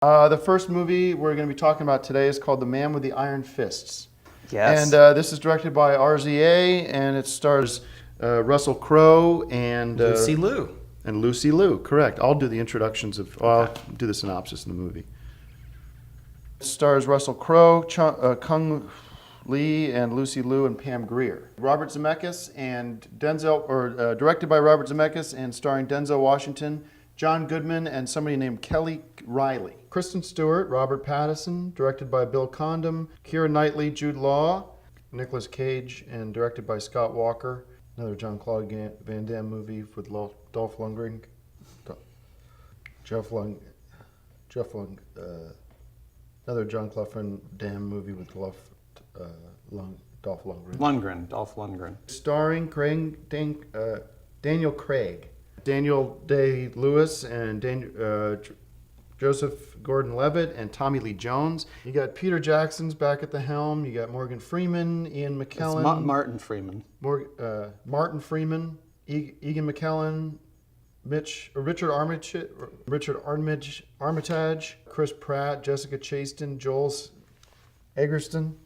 The first movie we're going to be talking about today is called The Man with the Iron Fists. Yes. And this is directed by RZA, and it stars Russell Crowe and Lucy Liu. And Lucy Liu, correct. I'll do the introductions I'll do the synopsis of the movie. It stars Russell Crowe, Kung Lee, and Lucy Liu, and Pam Grier. Robert Zemeckis and directed by Robert Zemeckis and starring Denzel Washington, John Goodman, and somebody named Kelly Riley. Kristen Stewart, Robert Pattinson, directed by Bill Condon, Keira Knightley, Jude Law, Nicolas Cage, and directed by Scott Walker. Another Jean-Claude Van Damme movie with Dolph Lundgren. Another Jean-Claude Van Damme movie with Dolph Lundgren. Dolph Lundgren. Starring Daniel Craig, Daniel Day-Lewis, and Joseph Gordon-Levitt, and Tommy Lee Jones. You got Peter Jackson's back at the helm. You got Morgan Freeman, Ian McKellen. It's Martin Freeman. Martin Freeman, Egan McKellen, Richard Armitage, Chris Pratt, Jessica Chastain, Joel Eggleston,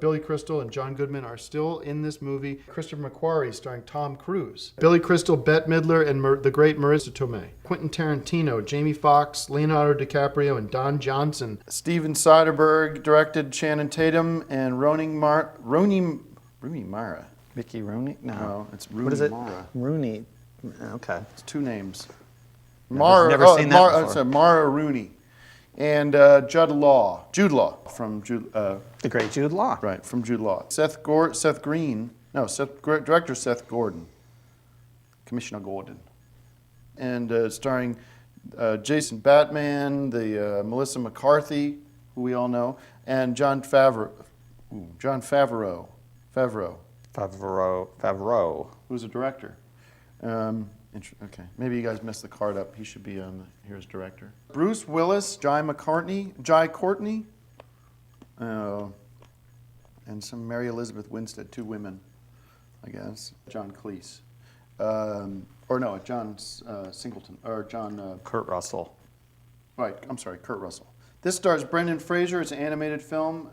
Billy Crystal, and John Goodman are still in this movie. Christopher McQuarrie starring Tom Cruise. Billy Crystal, Bette Midler, and the great Marissa Tomei. Quentin Tarantino, Jamie Foxx, Leonardo DiCaprio, and Don Johnson. Steven Soderbergh directed Channing Tatum and Rooney Mara. Mickey Rooney? No, it's Rooney What is it? Mara. Rooney. Okay. It's two names. Never seen that before. Sorry, Mara Rooney. And Jude Law from The great Jude Law. Right, from Jude Law. Director Seth Gordon. Commissioner Gordon. And starring Jason Bateman, Melissa McCarthy, who we all know, and Jon Favreau. Favreau. Who's a director. Okay, maybe you guys messed the card up. He should be on here as director. Bruce Willis, Jai Courtney, and some Mary Elizabeth Winstead, two women, I guess. John Cleese. John Singleton, or John... Kurt Russell. Right, I'm sorry, Kurt Russell. This stars Brendan Fraser. It's an animated film.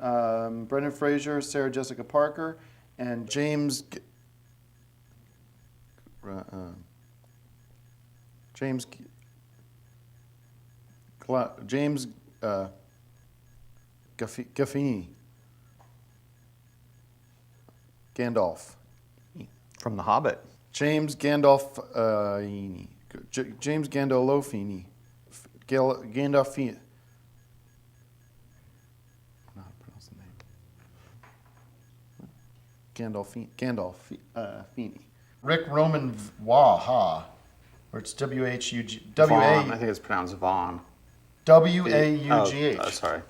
Brendan Fraser, Sarah Jessica Parker, and James Gandolfini. Gandalf. From The Hobbit. James Gandolfini. James Gandolfini. Gandolfini. I don't know how to pronounce the name. Gandolfini. Rick Roman Waha. Or it's W-H-U-G... Vaughn. I think it's pronounced Vaughn. W-A-U-G-H. Oh, sorry.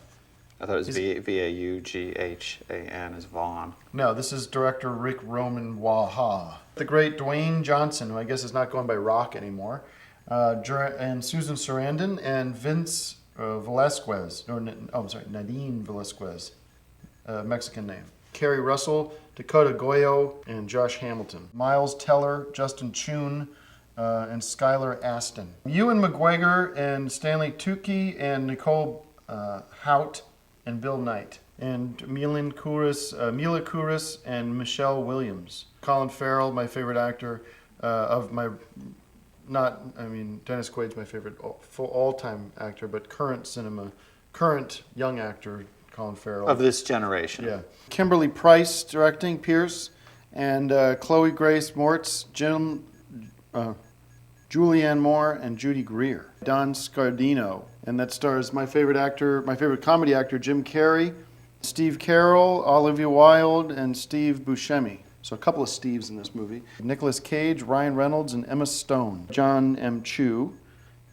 I thought it was V-A-U-G-H-A-N is Vaughn. No, this is director Rick Roman Waha. The great Dwayne Johnson, who I guess is not going by Rock anymore, and Susan Sarandon, and Vince Velasquez. Nadine Velasquez, Mexican name. Kerry Russell, Dakota Goyo, and Josh Hamilton. Miles Teller, Justin Chun, and Skylar Aston. Ewan McGregor and Stanley Tucci and Nicole Hout and Bill Knight. And Mila Kunis and Michelle Williams. Colin Farrell, my favorite actor Dennis Quaid's my favorite all-time actor, but current young actor, Colin Farrell. Of this generation. Yeah. Kimberly Price directing, Pierce, and Chloe Grace Moretz, Julianne Moore, and Judy Greer. Don Scardino, and that stars my favorite comedy actor, Jim Carrey, Steve Carell, Olivia Wilde, and Steve Buscemi. So a couple of Steves in this movie. Nicolas Cage, Ryan Reynolds, and Emma Stone. John M. Chu,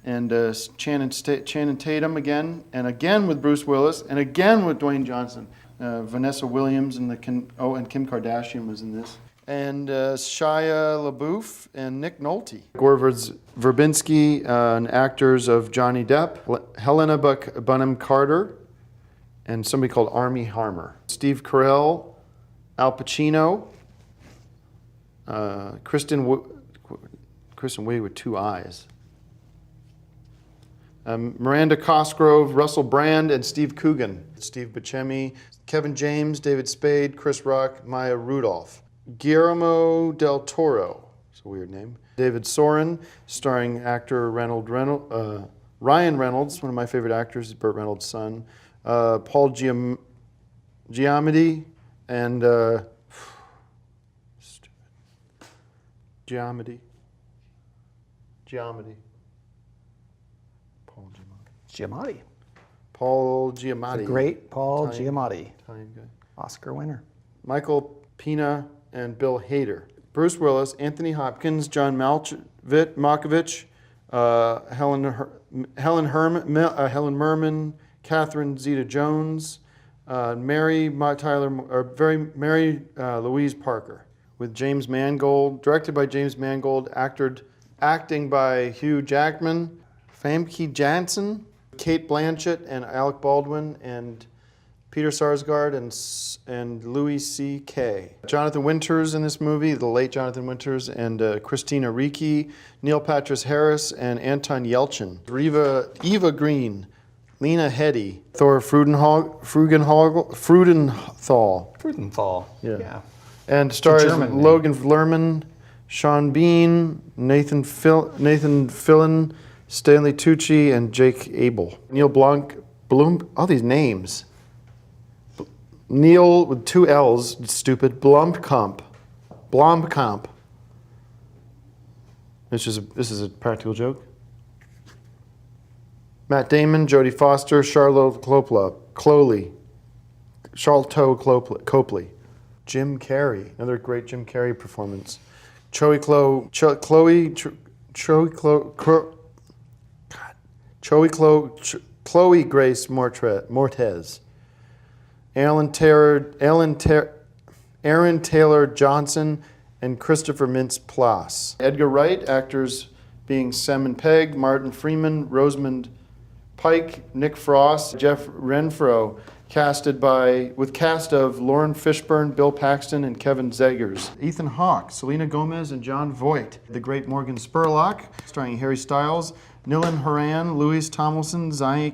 and Channing Tatum again, and again with Bruce Willis, and again with Dwayne Johnson. Vanessa Williams and Kim Kardashian was in this. And Shia LaBeouf and Nick Nolte. Gore Verbinski, and actors of Johnny Depp, Helena Bonham Carter, and somebody called Armie Harmer. Steve Carell, Al Pacino, Kristen Wiig with two eyes. Miranda Cosgrove, Russell Brand, and Steve Coogan. Steve Buscemi, Kevin James, David Spade, Chris Rock, Maya Rudolph. Guillermo del Toro, it's a weird name. David Soren, starring actor Ryan Reynolds, one of my favorite actors, Burt Reynolds' son. Paul Giamatti and Giamatti. Giamatti. Paul Giamatti. Great Paul Italian- Giamatti, Italian guy. Oscar winner. Michael Pena and Bill Hader. Bruce Willis, Anthony Hopkins, John Malkovich, Helen Merman, Catherine Zeta-Jones, Mary Louise Parker, with James Mangold, directed by James Mangold, acting by Hugh Jackman, Famke Janssen, Kate Blanchett, and Alec Baldwin, and Peter Sarsgaard and Louis C.K. Jonathan Winters in this movie, the late Jonathan Winters, and Christina Ricci, Neil Patrick Harris, and Anton Yelchin. Eva Green, Lena Headey, Thor Freudenthal. Yeah. And stars German name. Logan Lerman, Sean Bean, Nathan Fillion, Stanley Tucci, and Jake Abel. Neil Bloom, all these names. Neil with 2 L's, stupid, Blomkamp. This is a practical joke. Matt Damon, Jodie Foster, Charlotte Copley. Jim Carrey, another great Jim Carrey performance. Chloe Grace Mortez. Aaron Taylor Johnson, and Christopher Mintz-Plasse. Edgar Wright, actors being Simon Pegg, Martin Freeman, Rosamund Pike, Nick Frost, Jeff Renfro, with cast of Lauren Fishburne, Bill Paxton, and Kevin Zegers. Ethan Hawke, Selena Gomez, and Jon Voight. The great Morgan Spurlock, starring Harry Styles, Nilan Horan, Louis Tomlinson, how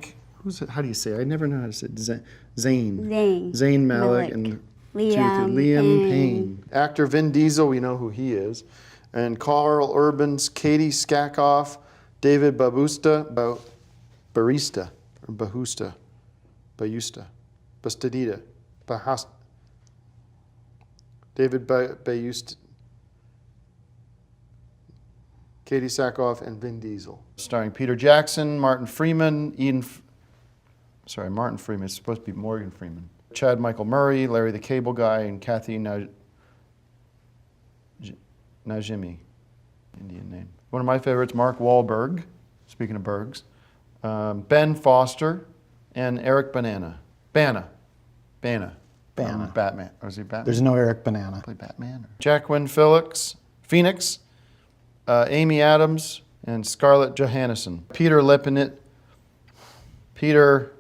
do you say it? I never know how to say it. Zayn Malik, and Liam Payne. Actor Vin Diesel, we know who he is. And Carl Urban's Katie Skakoff, David Bastidida, David Bayusta, Katie Sackhoff, and Vin Diesel. Starring Peter Jackson, Martin Freeman, Martin Freeman, it's supposed to be Morgan Freeman. Chad Michael Murray, Larry the Cable Guy, and Kathy Najimy, Indian name. One of my favorites, Mark Wahlberg, speaking of Bergs, Ben Foster, and Eric Bana. Batman. Or is he Batman? There's no Eric Banana. Play Batman. Jacqueline Phoenix, Amy Adams, and Scarlett Johansson. Peter Lepenitis, Peter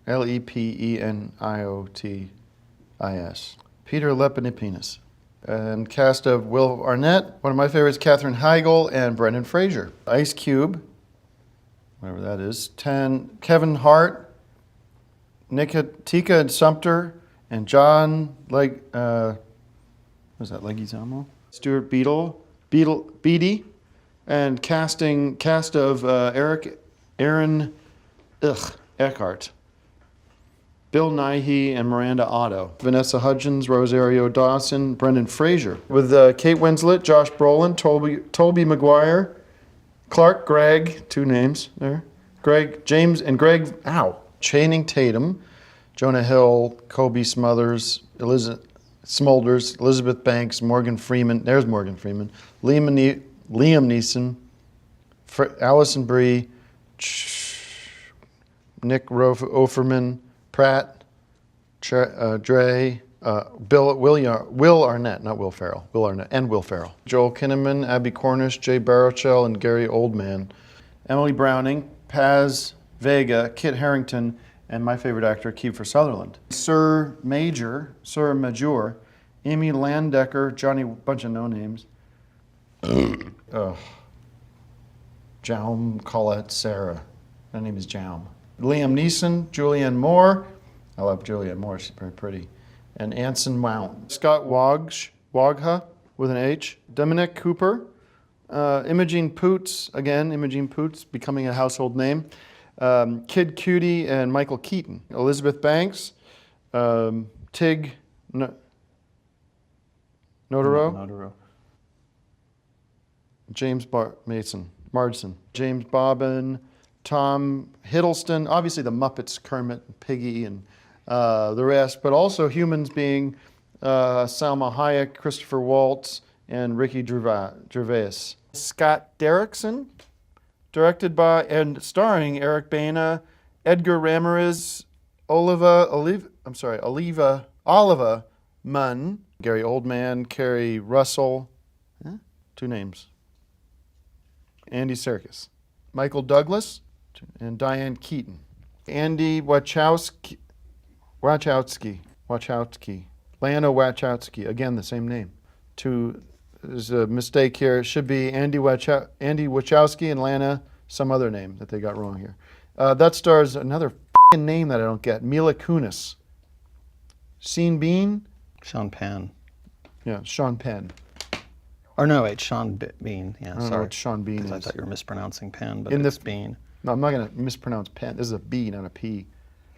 Lepenitis. And cast of Will Arnett, one of my favorites, Katherine Heigl, and Brendan Fraser. Ice Cube, whatever that is. Kevin Hart, Tika Sumpter, and John Leguizamo? Stuart Beatty, and cast of Aaron Eckhart, Bill Nighy, and Miranda Otto. Vanessa Hudgens, Rosario Dawson, Brendan Fraser. With Kate Winslet, Josh Brolin, Tobey Maguire, Clark Gregg, 2 names there. Channing Tatum, Jonah Hill, Kobe Smulders, Elizabeth Banks, Morgan Freeman. There's Morgan Freeman. Liam Neeson, Alison Brie, Nick Offerman, Pratt, Dre, Will Arnett, not Will Ferrell. Will Arnett and Will Ferrell. Joel Kinnaman, Abby Cornish, Jay Baruchel, and Gary Oldman. Emily Browning, Paz Vega, Kit Harington, and my favorite actor, Kiefer Sutherland. Sir Major, Amy Landecker, Johnny, bunch of no names. Jaume Colette Sarah. Her name is Jaum. Liam Neeson, Julianne Moore. I love Julianne Moore. She's very pretty. And Anson Mount. Scott Wagha with an H. Dominic Cooper. Imogene Poots, again, Imogene Poots, becoming a household name. Kid Cudi and Michael Keaton. Elizabeth Banks. Tig Notaro. James Marsden. James Bobbin. Tom Hiddleston. Obviously the Muppets, Kermit, and Piggy, and the rest, but also humans being Salma Hayek, Christopher Waltz, and Ricky Gervais. Scott Derrickson, directed by and starring Eric Bana, Edgar Ramirez, Oliva Munn, Gary Oldman, Kerry Russell, 2 names, Andy Serkis, Michael Douglas, and Diane Keaton. Andy Wachowski. Lana Wachowski, again the same name. There's a mistake here. It should be Andy Wachowski and Lana, some other name that they got wrong here. That stars another f***ing name that I don't get. Mila Kunis. Sean Bean? Sean Penn. Yeah, Sean Penn. Or no, wait, Sean Bean. Yeah, I don't know sorry. what Sean Bean 'Cause I is. thought you were mispronouncing Penn, but In it's the- Bean. No, I'm not going to mispronounce Penn. This is a B, not a P.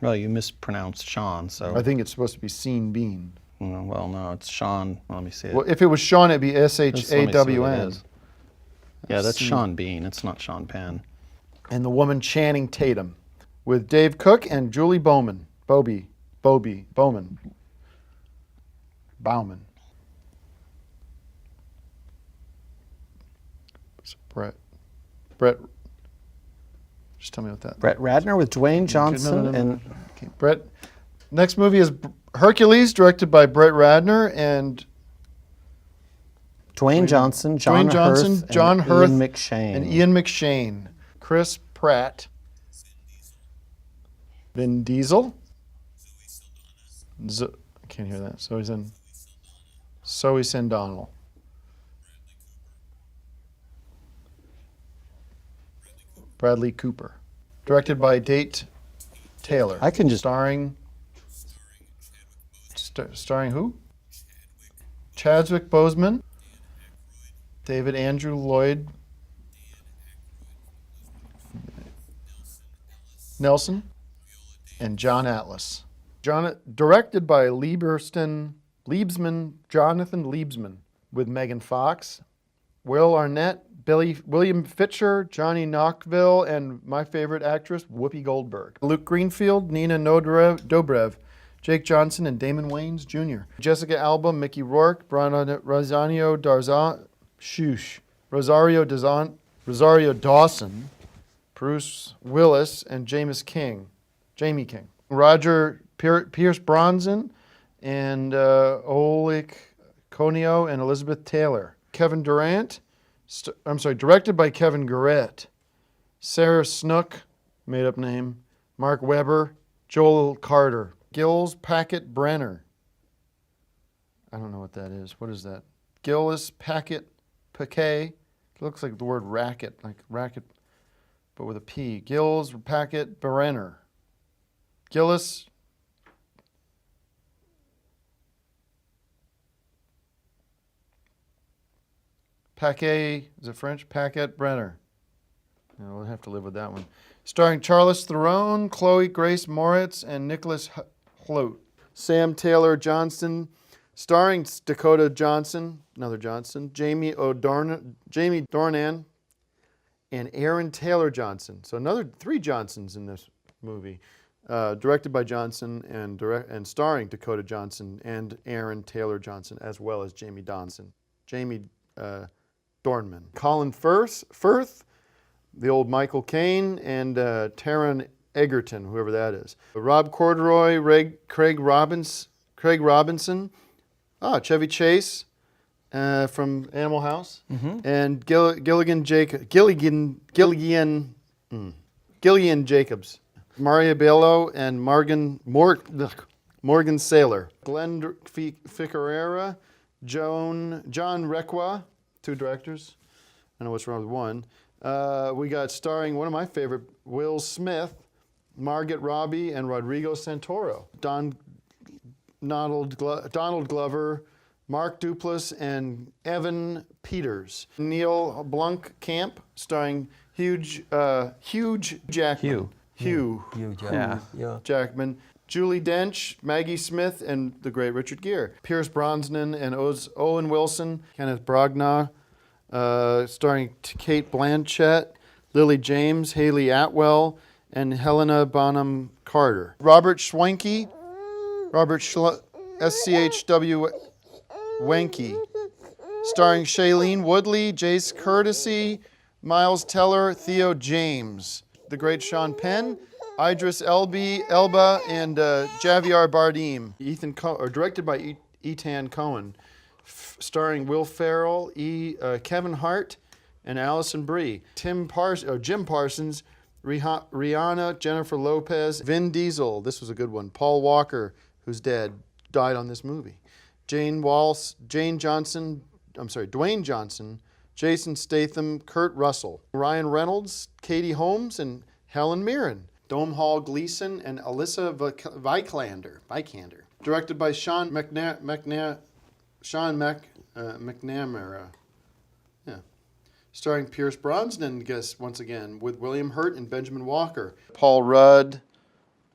Well, you mispronounced Sean, so. I think it's supposed to be Sean Bean. Well, no, it's Sean. Let me see it. Well, if it was Sean, it'd be Just let me see what it SHAWN. is. Yeah, that's Sean. Sean Bean. It's not Sean Penn. And the woman Channing Tatum, with Dave Cook and Julie Bowman. Bowman. Brett. Just tell me what that. Brett Ratner with Dwayne Johnson No. and Okay, Brett. Next movie is Hercules, directed by Brett Ratner and Dwayne Johnson, John Hurth, John and Hurth, Ian McShane. and Ian McShane. Chris Pratt. Vin Diesel. I can't hear that. Zoe Saldana. Bradley Cooper. Directed by Date Taylor. I can just- Starring who? Chadwick Boseman. David Andrew Lloyd Nelson. And John Atlas. Directed by Jonathan Liebsman, with Megan Fox, Will Arnett, William Fitcher, Johnny Knoxville, and my favorite actress, Whoopi Goldberg. Luke Greenfield, Nina Dobrev, Jake Johnson, and Damon Wayans Jr. Jessica Alba, Mickey Rourke, Rosario Dawson, Bruce Willis, and Jamie King. Roger Pierce Bronson, and Oleg Konio, and Elizabeth Taylor. Kevin Durant, directed by Kevin Garrett. Sarah Snook, made up name. Mark Webber, Joel Carter. Gilles Packett Brenner. I don't know what that is. What is that? Gilles Packett. It looks like the word racket, like racket, but with a P. Gilles Packett Brenner. Gilles Paquet, is it French? Paquette Brenner. Yeah, we'll have to live with that one. Starring Charlize Theron, Chloe Grace Moritz, and Nicholas Hoult. Sam Taylor Johnson, starring Dakota Johnson, another Johnson, Jamie Dornan, and Aaron Taylor Johnson. So another 3 Johnsons in this movie. Directed by Johnson and starring Dakota Johnson and Aaron Taylor Johnson, as well as Jamie Dornan. Colin Firth, the old Michael Caine, and Taron Egerton, whoever that is. Rob Corduroy, Craig Robinson, Chevy Chase from Animal House, and Gillian Jacobs. Maria Bello and Morgan Saylor. Glenn Ficarera, John Requa, 2 directors. I don't know what's wrong with one. We got starring one of my favorite, Will Smith, Margot Robbie, and Rodrigo Santoro. Donald Glover, Mark Duplass, and Evan Peters. Neil Blomkamp, starring Hugh Jackman. Hugh Jackman. Julie Dench, Maggie Smith, and the great Richard Gere. Pierce Brosnan and Owen Wilson. Kenneth Branagh, starring Kate Blanchett, Lily James, Haley Atwell, and Helena Bonham Carter. Robert Schwenke, SCHW Wenke, starring Shailene Woodley, Jace Courtesy, Miles Teller, Theo James. The great Sean Penn, Idris Elba, and Javier Bardem. Directed by Ethan Cohen, starring Will Ferrell, Kevin Hart, and Allison Brie. Jim Parsons, Rihanna, Jennifer Lopez, Vin Diesel. This was a good one. Paul Walker, who's dead, died on this movie. Dwayne Johnson, Jason Statham, Kurt Russell, Ryan Reynolds, Katie Holmes, and Helen Mirren. Domhnall Gleeson and Alyssa Vikander. Directed by Sean McNamara. Yeah. Starring Pierce Brosnan, once again, with William Hurt and Benjamin Walker. Paul Rudd,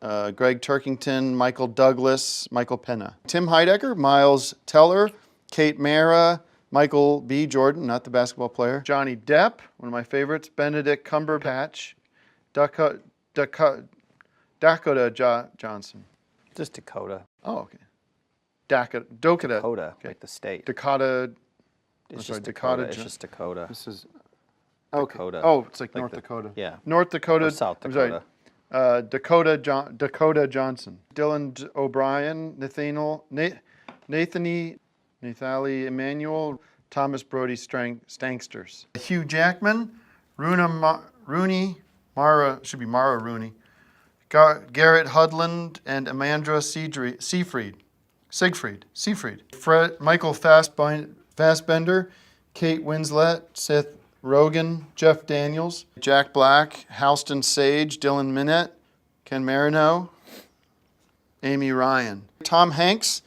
Gregg Turkington, Michael Douglas, Michael Pena. Tim Heidecker, Miles Teller, Kate Mara, Michael B. Jordan, not the basketball player. Johnny Depp, one of my favorites. Benedict Cumberbatch. Dakota Johnson. Just Dakota. Oh, okay. Dakota. Dakota, Okay. like the state. Dakota. It's sorry, just Dakota. Dakota It's just Dakota. This is. Okay. Dakota. Oh, it's like Like North the- Dakota. yeah. North Dakota. Or South I'm sorry. Dakota. Dakota Johnson. Dylan O'Brien. Nathalie Emmanuel. Thomas Brody Stanksters. Hugh Jackman. Mara Rooney. Garrett Hudland and Amandra Siegfried. Michael Fassbender, Kate Winslet, Seth Rogen, Jeff Daniels, Jack Black, Halston Sage, Dylan Minnette, Ken Marino, Amy Ryan. Tom Hanks,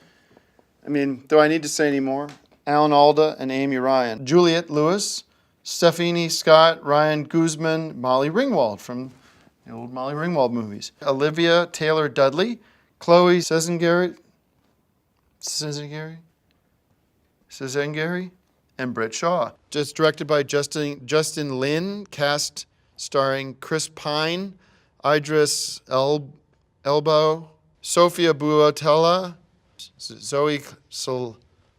do I need to say any more? Alan Alda and Amy Ryan. Juliette Lewis, Stephanie Scott, Ryan Guzman, Molly Ringwald from the old Molly Ringwald movies. Olivia Taylor Dudley, Chloe Sezengeri, and Britt Shaw. Just directed by Justin Lin, cast starring Chris Pine, Idris Elba, Sophia Boutella, Zoe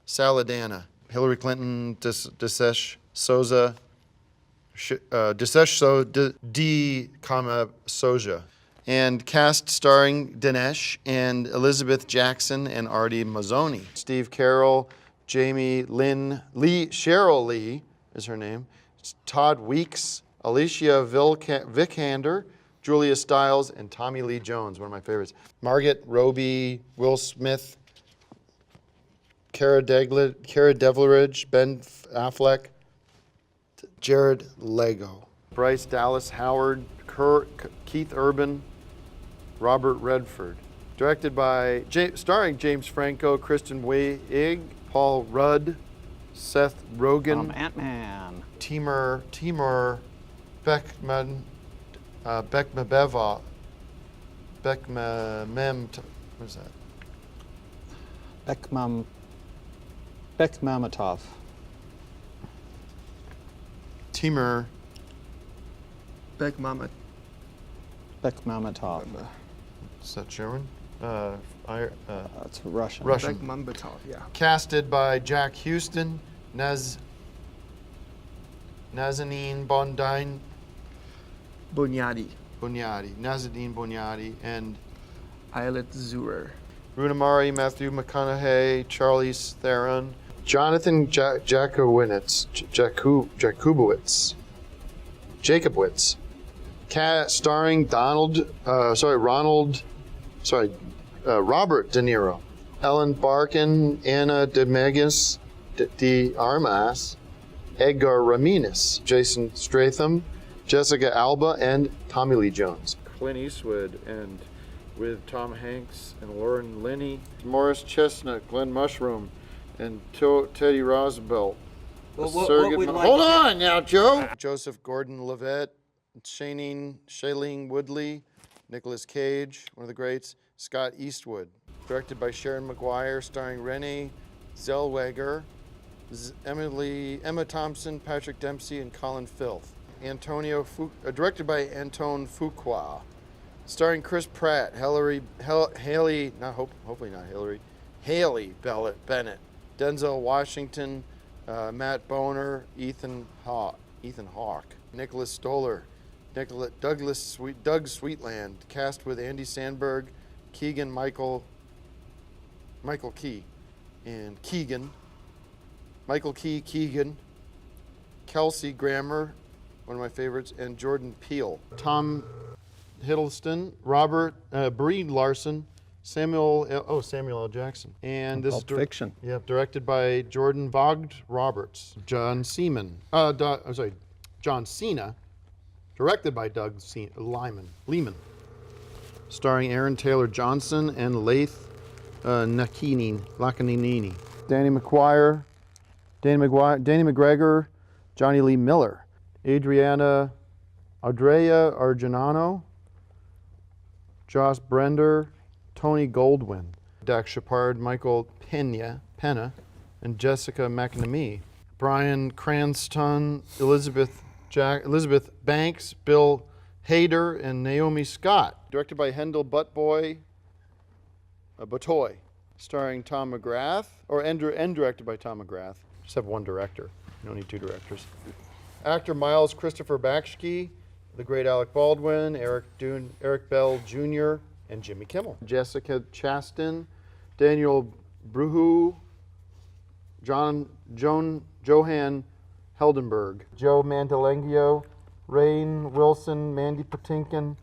Saldana, Hillary Clinton, Dinesh Soja, and cast starring Dinesh and Elizabeth Jackson and Artie Mazzoni. Steve Carroll, Jamie Lynn Lee, Cheryl Lee is her name, Todd Weeks, Alicia Vikander, Julia Stiles, and Tommy Lee Jones, one of my favorites. Margot Robbie, Will Smith, Cara Devleridge, Ben Affleck, Jared Leto, Bryce Dallas Howard, Keith Urban, Robert Redford. Directed by, starring James Franco, Kristen Wiig, Paul Rudd, Seth Rogen, Ant-Man. Timur Bekmambetov, what is that? Bekmamatov. Timur Bekmamatov. Is that German? That's Russian. Russian. Bekmamatov, yeah. Casted by Jack Houston, Nazanin Bunyadi, Nazanin Bunyadi, and Eilert Zurer. Rooney Mara, Matthew McConaughey, Charlize Theron, Jonathan Jakubowicz, starring Robert De Niro, Ellen Barkin, Anna de Armas, Edgar Ramirez, Jason Statham, Jessica Alba and Tommy Lee Jones. Clint Eastwood, and with Tom Hanks and Lauren Linney. Morris Chestnut, Glenn Mushroom, and Teddy Roosevelt. Well, A what surrogate we'd mo- like Hold to- on now, Joe. Joseph Gordon-Levitt, Shailene Woodley, Nicolas Cage, one of the greats. Scott Eastwood, directed by Sharon Maguire, starring Renee Zellweger, Emma Thompson, Patrick Dempsey, and Colin Firth. Directed by Antoine Fuqua, starring Chris Pratt, Haley Bennett, Denzel Washington, Matt Boner, Ethan Hawke, Nicholas Stoller, Doug Sweetland, cast with Andy Samberg, Michael Key, and Michael Keegan, Kelsey Grammer, one of my favorites, and Jordan Peele. Tom Hiddleston, Brie Larson, Samuel L. Jackson. And this Pulp is Fiction. Yep, directed by Jordan Vogt Roberts. John Cena, directed by Doug Lehman. Starring Aaron Taylor Johnson and Laith Lacanini. Danny McGregor, Johnny Lee Miller, Andrea Arginano, Josh Brender, Tony Goldwyn, Dax Shepard, Michael Pena, and Jessica McNamee. Bryan Cranston, Elizabeth Banks, Bill Hader, and Naomi Scott. Directed by Hendel Batoy, starring Tom McGrath, and directed by Tom McGrath. Just have one director. You don't need two directors. Actor Miles Christopher Bakshi, the great Alec Baldwin, Eric Bell Jr., and Jimmy Kimmel. Jessica Chastain, Daniel Bruhu, Johan Heldenberg, Joe Mantelangio, Rainn Wilson, Mandy Patinkin,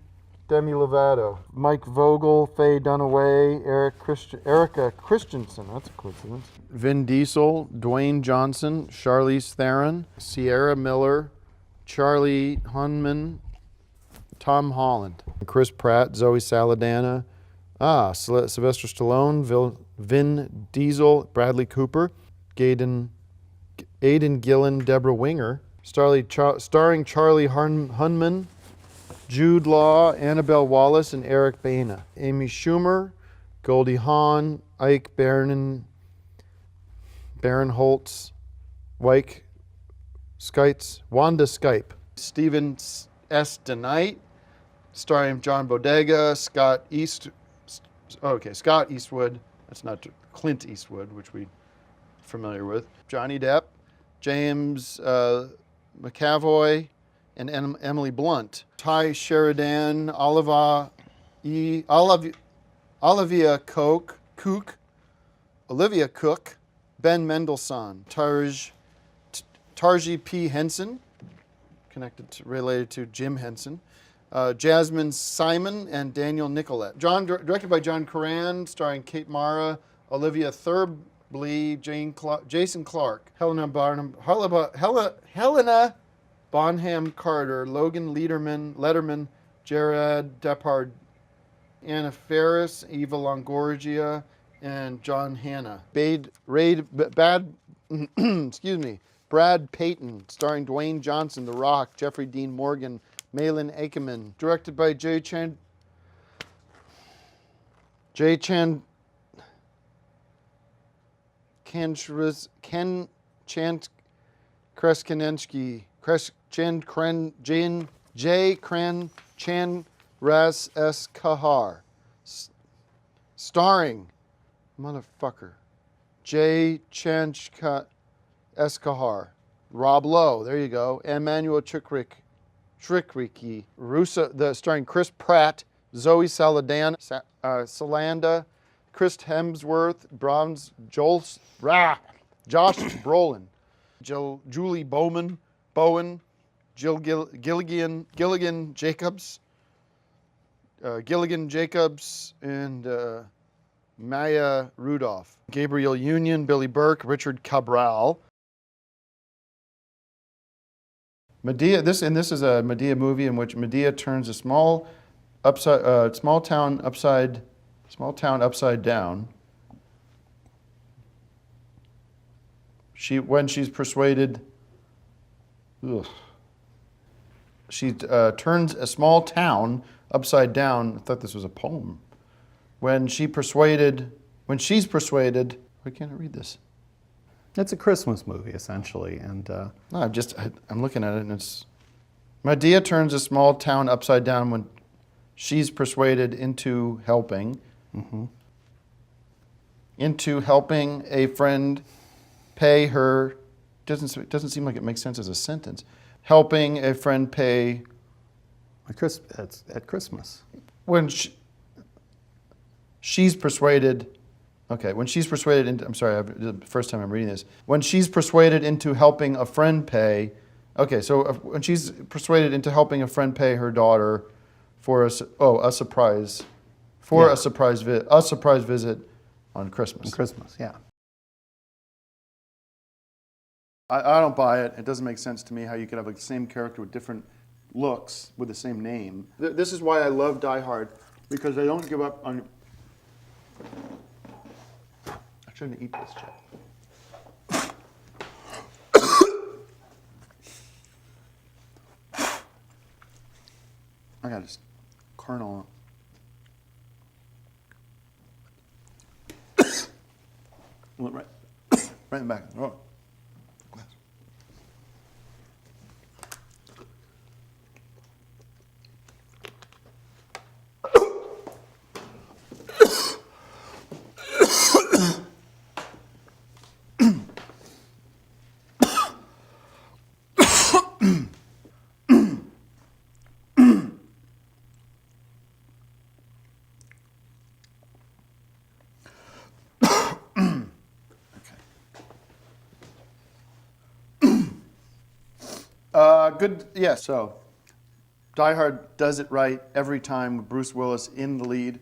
Demi Lovato, Mike Vogel, Faye Dunaway, Erica Christensen, that's a coincidence. Vin Diesel, Dwayne Johnson, Charlize Theron, Sierra Miller, Charlie Hunnam, Tom Holland, Chris Pratt, Zoe Saldana, Sylvester Stallone, Vin Diesel, Bradley Cooper, Aidan Gillen, Deborah Winger, starring Charlie Hunnam, Jude Law, Annabelle Wallace, and Eric Bana. Amy Schumer, Goldie Hawn, Ike Barinholtz, Wanda Skype. Stephen S. DeKnight, starring John Bodega, Scott Eastwood. That's not Clint Eastwood, which we're familiar with. Johnny Depp, James McAvoy, and Emily Blunt. Ty Sheridan, Olivia Cook, Ben Mendelsohn, Tarji P. Henson, related to Jim Henson, Jasmine Simon, and Daniel Nicolette. Directed by John Curran, starring Kate Mara, Olivia Thirlby, Jason Clarke, Helena Bonham Carter, Logan Letterman, Jared Depardieu, Anna Faris, Eva Longoria, and John Hanna. Brad Payton, starring Dwayne Johnson, The Rock, Jeffrey Dean Morgan, Malin Akerman. Directed by Ken Kreskinensky, J. Chan Ras S. Kahar. Starring, motherfucker, J. Chanchka Eskahar, Rob Lowe, there you go, Emmanuel Trikriki, starring Chris Pratt, Zoe Saldana, Chris Hemsworth, Josh Brolin, Julie Bowen, Gilligan Jacobs, and Maya Rudolph, Gabriel Union, Billy Burke, Richard Cabral, Medea. This is a Medea movie in which Medea turns a small town upside down. When she's persuaded. Ugh. She turns a small town upside down. I thought this was a poem. When she's persuaded. Why can't I read this? It's a Christmas movie, essentially, and No, I'm looking at it, and it's Medea turns a small town upside down when she's persuaded into helping. Into helping a friend pay her. Doesn't seem like it makes sense as a sentence. Helping a friend pay at Christmas. when she's persuaded. Okay, when she's persuaded into, I'm sorry, the first time I'm reading this. When she's persuaded into helping a friend pay, okay, so when she's persuaded into helping a friend pay her daughter for a surprise visit on Christmas. On Christmas, yeah. I don't buy it. It doesn't make sense to me how you could have the same character with different looks with the same name. This is why I love Die Hard, because they don't give up on. I shouldn't eat this, Chip. I got this kernel. Right in the back. Oh. Good, yeah, so Die Hard does it right every time with Bruce Willis in the lead.